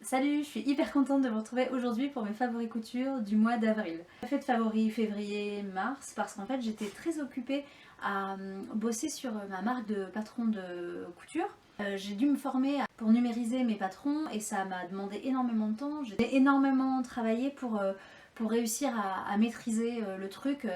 Salut, je suis hyper contente de vous retrouver aujourd'hui pour mes favoris couture du mois d'avril. J'ai fait de favoris février, mars parce qu'en fait j'étais très occupée à bosser sur ma marque de patron de couture. J'ai dû me former pour numériser mes patrons et ça m'a demandé énormément de temps. J'ai énormément travaillé pour réussir à maîtriser le truc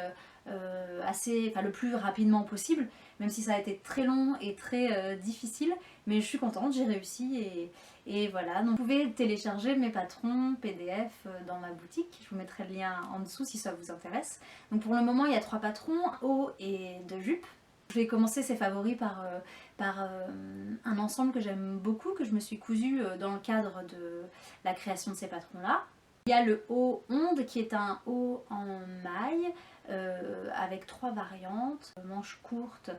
le plus rapidement possible, même si ça a été très long et très difficile, mais je suis contente, j'ai réussi et voilà. Donc vous pouvez télécharger mes patrons PDF dans ma boutique, je vous mettrai le lien en dessous si ça vous intéresse. Donc pour le moment il y a 3 patrons, haut et 2 jupes. Je vais commencer ces favoris par un ensemble que j'aime beaucoup, que je me suis cousu dans le cadre de la création de ces patrons là. Il y a le haut onde qui est un haut en maille avec 3 variantes, manche courte,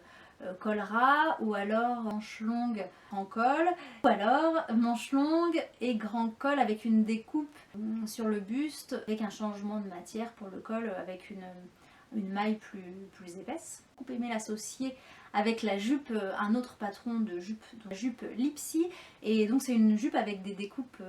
col ras, ou alors manche longue en col, ou alors manche longue et grand col avec une découpe sur le buste avec un changement de matière pour le col avec une maille plus épaisse. J'ai aimé l'associer avec la jupe, un autre patron de jupe, la jupe Lipsy, et donc c'est une jupe avec des découpes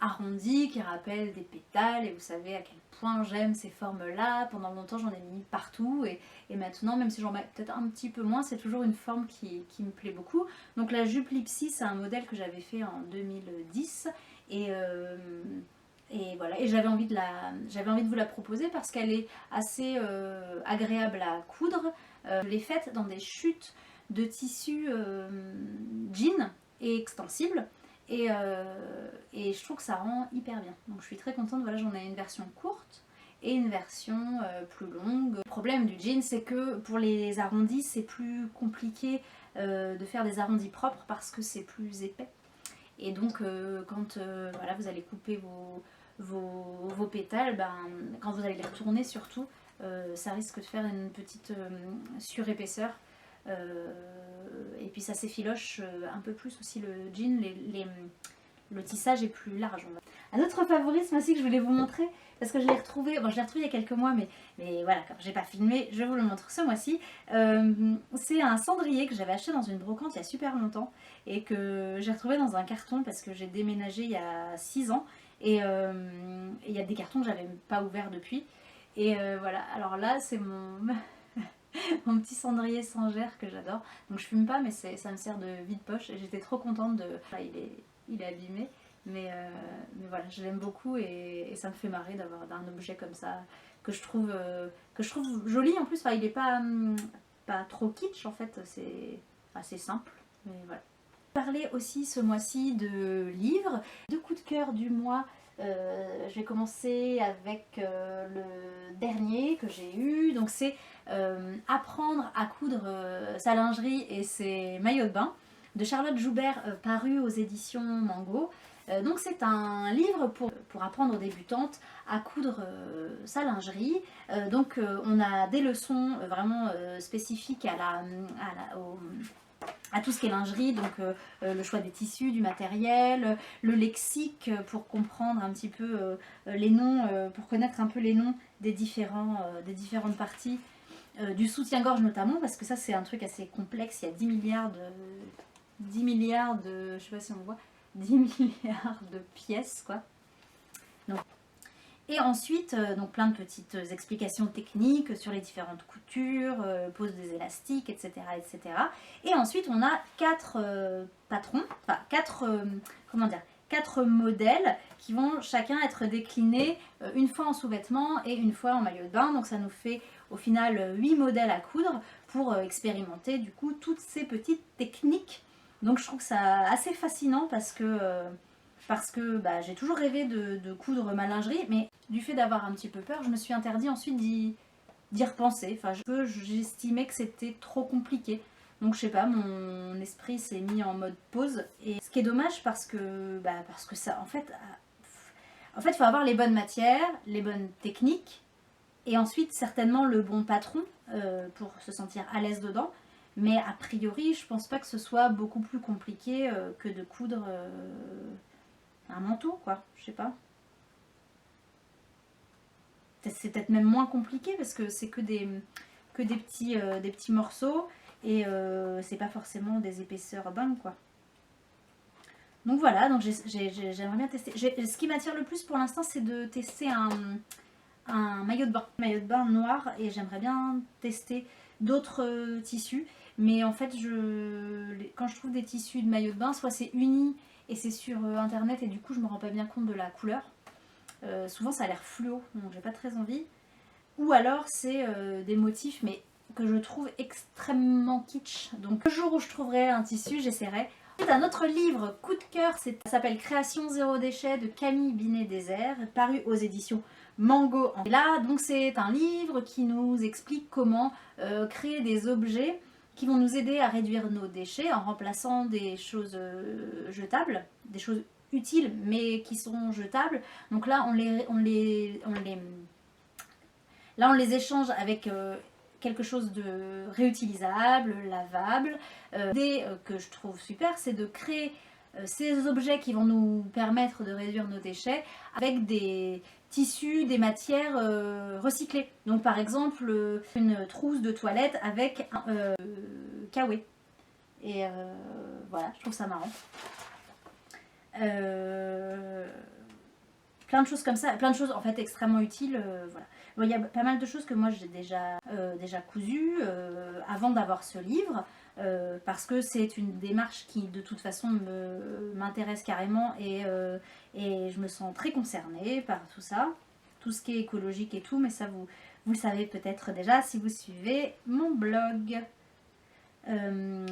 arrondies qui rappellent des pétales, et vous savez à quel point j'aime ces formes là. Pendant longtemps j'en ai mis partout et maintenant, même si j'en mets peut-être un petit peu moins, c'est toujours une forme qui me plaît beaucoup. Donc la jupe Lipsy, c'est un modèle que j'avais fait en 2010 et voilà, et j'avais envie de vous la proposer parce qu'elle est assez agréable à coudre. Je l'ai faite dans des chutes de tissu jean et extensible. Et je trouve que ça rend hyper bien. Donc je suis très contente, voilà, j'en ai une version courte et une version plus longue. Le problème du jean, c'est que pour les arrondis, c'est plus compliqué de faire des arrondis propres parce que c'est plus épais. Et donc quand voilà, vous allez couper vos pétales, quand vous allez les retourner surtout, ça risque de faire une petite surépaisseur. Et puis ça s'effiloche un peu plus aussi le jean, le tissage est plus large. Un autre favori ce mois-ci que je voulais vous montrer, parce que je l'ai retrouvé, bon je l'ai retrouvé il y a quelques mois, mais voilà, comme j'ai pas filmé, je vous le montre ce mois-ci. C'est un cendrier que j'avais acheté dans une brocante il y a super longtemps et que j'ai retrouvé dans un carton parce que j'ai déménagé il y a 6 ans et il y a des cartons que j'avais pas ouverts depuis. Et voilà, alors là c'est mon petit cendrier sans gerre que j'adore. Donc je fume pas, mais ça me sert de vide-poche et j'étais trop contente de... Enfin, il est abîmé, mais voilà, je l'aime beaucoup et ça me fait marrer d'avoir un objet comme ça que je trouve joli en plus. Enfin, il est pas trop kitsch en fait, c'est assez simple, mais voilà. Parler aussi ce mois-ci de livres, de coups de cœur du mois. Je vais commencer avec le dernier que j'ai eu, donc c'est Apprendre à coudre sa lingerie et ses maillots de bain de Charlotte Joubert, paru aux éditions Mango. Donc c'est un livre pour apprendre aux débutantes à coudre sa lingerie. Donc on a des leçons vraiment spécifiques à tout ce qui est lingerie, donc le choix des tissus, du matériel, le lexique pour comprendre un petit peu les noms, pour connaître un peu les noms des différentes parties, du soutien-gorge notamment, parce que ça c'est un truc assez complexe, il y a 10 milliards de, je sais pas si on voit, 10 milliards de pièces quoi. Donc, et ensuite, donc plein de petites explications techniques sur les différentes coutures, pose des élastiques, etc., etc. Et ensuite, on a 4 patrons, enfin 4 modèles qui vont chacun être déclinés une fois en sous-vêtements et une fois en maillot de bain. Donc ça nous fait au final 8 modèles à coudre pour expérimenter du coup toutes ces petites techniques. Donc je trouve ça assez fascinant parce que j'ai toujours rêvé de coudre ma lingerie, mais du fait d'avoir un petit peu peur, je me suis interdit ensuite d'y repenser. Enfin, j'estimais que c'était trop compliqué. Donc je sais pas, mon esprit s'est mis en mode pause. Et ce qui est dommage parce que ça, en fait, il faut avoir les bonnes matières, les bonnes techniques, et ensuite certainement le bon patron pour se sentir à l'aise dedans. Mais a priori, je pense pas que ce soit beaucoup plus compliqué que de coudre un manteau, quoi. Je sais pas. C'est peut-être même moins compliqué parce que c'est que des petits morceaux et c'est pas forcément des épaisseurs dingues, quoi. Donc voilà, donc j'aimerais bien tester. Ce qui m'attire le plus pour l'instant, c'est de tester un maillot de bain noir, et j'aimerais bien tester d'autres tissus. Mais en fait, quand je trouve des tissus de maillot de bain, soit c'est uni et c'est sur internet et du coup je me rends pas bien compte de la couleur. Souvent ça a l'air fluo, donc j'ai pas très envie. Ou alors c'est des motifs mais que je trouve extrêmement kitsch. Donc le jour où je trouverai un tissu, j'essaierai. C'est un autre livre coup de cœur, ça s'appelle Création zéro déchet de Camille Binet-Désert, paru aux éditions Mango. Et là, donc c'est un livre qui nous explique comment créer des objets qui vont nous aider à réduire nos déchets en remplaçant des choses jetables, des choses utiles mais qui sont jetables. Donc là, on les échange avec quelque chose de réutilisable, lavable. L'idée que je trouve super, c'est de créer ces objets qui vont nous permettre de réduire nos déchets avec des tissus, des matières recyclées. Donc par exemple, une trousse de toilette avec un kawé. Et voilà, je trouve ça marrant. Plein de choses comme ça, plein de choses en fait extrêmement utiles. Voilà. Bon, il y a pas mal de choses que moi j'ai déjà cousues avant d'avoir ce livre, parce que c'est une démarche qui de toute façon m'intéresse carrément, et je me sens très concernée par tout ça, tout ce qui est écologique et tout, mais ça vous le savez peut-être déjà si vous suivez mon blog.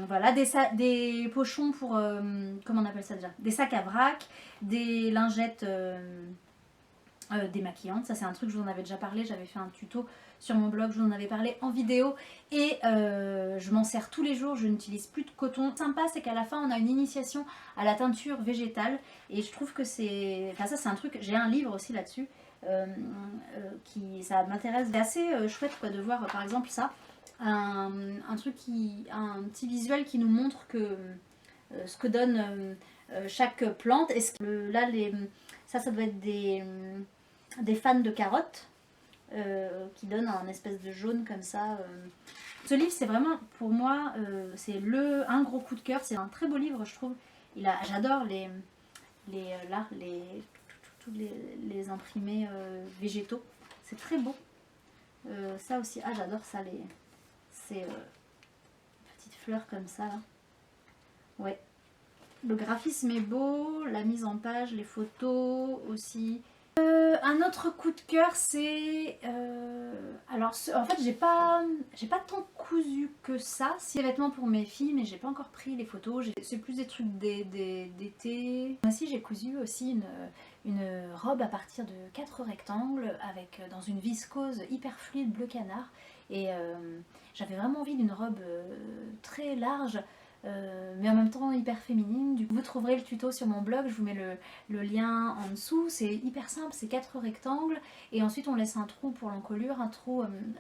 Voilà, des pochons pour, comment on appelle ça déjà, des sacs à vrac, des lingettes démaquillantes, ça c'est un truc, je vous en avais déjà parlé, j'avais fait un tuto sur mon blog, je vous en avais parlé en vidéo, et je m'en sers tous les jours, je n'utilise plus de coton. Sympa, c'est qu'à la fin on a une initiation à la teinture végétale, et je trouve que c'est, enfin ça c'est un truc, j'ai un livre aussi là-dessus, ça m'intéresse, c'est assez chouette quoi, de voir par exemple ça, un petit visuel qui nous montre que ce que donne chaque plante. Et là, ça doit être des fans de carottes qui donnent un espèce de jaune comme ça. Ce livre, c'est vraiment pour moi, c'est un gros coup de cœur. C'est un très beau livre, je trouve. J'adore tous les imprimés végétaux. C'est très beau. Ça aussi, j'adore ça, ces petites fleurs comme ça là. Ouais, le graphisme est beau, la mise en page, les photos aussi. Un autre coup de cœur, c'est alors en fait j'ai pas tant cousu que ça. C'est des vêtements pour mes filles, mais j'ai pas encore pris les photos. C'est plus des trucs d'été. Moi aussi j'ai cousu aussi une robe à partir de 4 rectangles avec dans une viscose hyper fluide bleu canard, et j'avais vraiment envie d'une robe très large, mais en même temps hyper féminine. Du coup, vous trouverez le tuto sur mon blog, je vous mets le lien en dessous. C'est hyper simple, c'est 4 rectangles, et ensuite on laisse un trou pour l'encolure,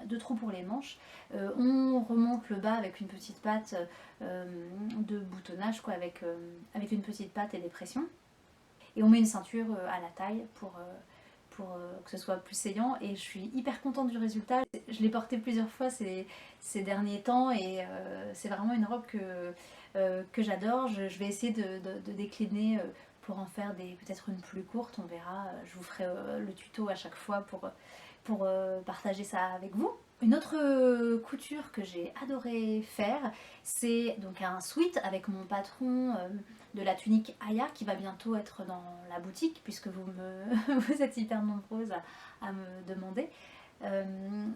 2 trous pour les manches. On remonte le bas avec une petite patte de boutonnage quoi, avec une petite patte et des pressions, et on met une ceinture à la taille pour que ce soit plus saillant, et je suis hyper contente du résultat. Je l'ai portée plusieurs fois ces derniers temps, et c'est vraiment une robe que j'adore. Je vais essayer de décliner pour en faire peut-être une plus courte, on verra. Je vous ferai le tuto à chaque fois pour partager ça avec vous. Une autre couture que j'ai adoré faire, c'est donc un sweat avec mon patron de la tunique Aya, qui va bientôt être dans la boutique puisque vous êtes hyper nombreuses à me demander.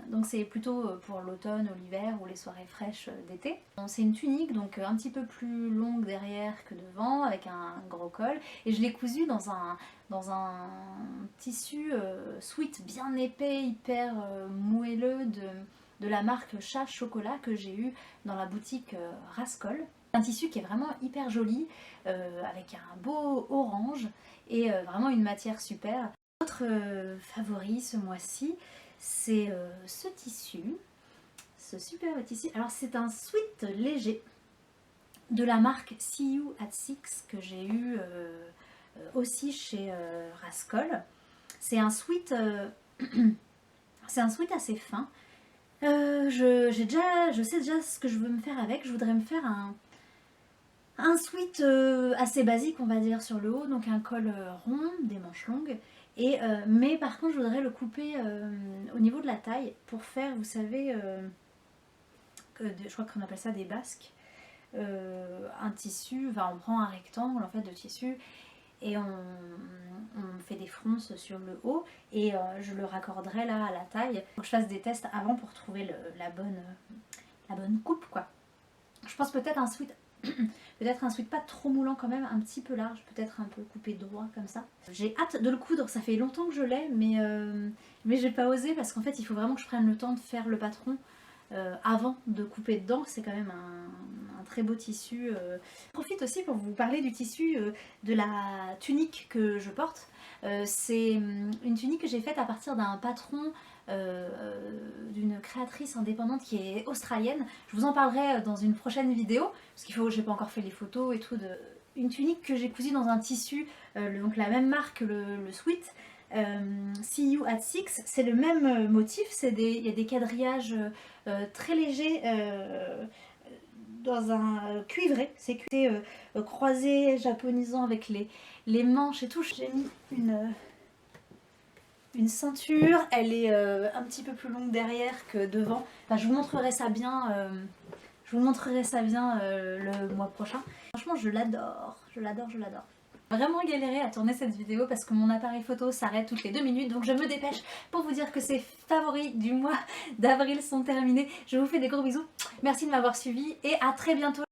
Donc c'est plutôt pour l'automne ou l'hiver ou les soirées fraîches d'été. C'est une tunique donc un petit peu plus longue derrière que devant, avec un gros col, et je l'ai cousue dans un tissu sweat bien épais, hyper moelleux de la marque Chat Chocolat que j'ai eu dans la boutique Rascol. Un tissu qui est vraiment hyper joli, avec un beau orange et vraiment une matière super. Autre favori ce mois-ci, c'est ce tissu, ce superbe tissu. Alors c'est un sweat léger de la marque See You at Six que j'ai eu aussi chez Rascol. C'est un sweat, assez fin. Je sais déjà ce que je veux me faire avec. Je voudrais me faire Un sweat assez basique on va dire sur le haut, donc un col rond, des manches longues. Mais par contre je voudrais le couper au niveau de la taille pour faire, vous savez, je crois qu'on appelle ça des basques. Un tissu, enfin on prend un rectangle en fait de tissu et on fait des fronces sur le haut et je le raccorderai là à la taille. Faut que je fasse des tests avant pour trouver la bonne coupe quoi. Je pense peut-être un sweat peut-être un sweat pas trop moulant quand même, un petit peu large, peut-être un peu coupé droit comme ça. J'ai hâte de le coudre, ça fait longtemps que je l'ai mais j'ai pas osé parce qu'en fait il faut vraiment que je prenne le temps de faire le patron avant de couper dedans. C'est quand même un très beau tissu. Je profite aussi pour vous parler du tissu de la tunique que je porte. C'est une tunique que j'ai faite à partir d'un patron d'une créatrice indépendante qui est australienne. Je vous en parlerai dans une prochaine vidéo parce qu'il faut, j'ai pas encore fait les photos et tout de une tunique que j'ai cousue dans un tissu, donc la même marque, le sweat. See You at Six, c'est le même motif, il y a des quadrillages très légers dans un cuivré, c'est croisé japonisant avec les manches et tout. J'ai mis une ceinture, elle est un petit peu plus longue derrière que devant. Enfin, je vous montrerai ça bien, le mois prochain. Franchement, je l'adore, je l'adore, je l'adore. Vraiment galéré à tourner cette vidéo parce que mon appareil photo s'arrête toutes les 2 minutes, donc je me dépêche pour vous dire que ces favoris du mois d'avril sont terminés. Je vous fais des gros bisous, merci de m'avoir suivi et à très bientôt.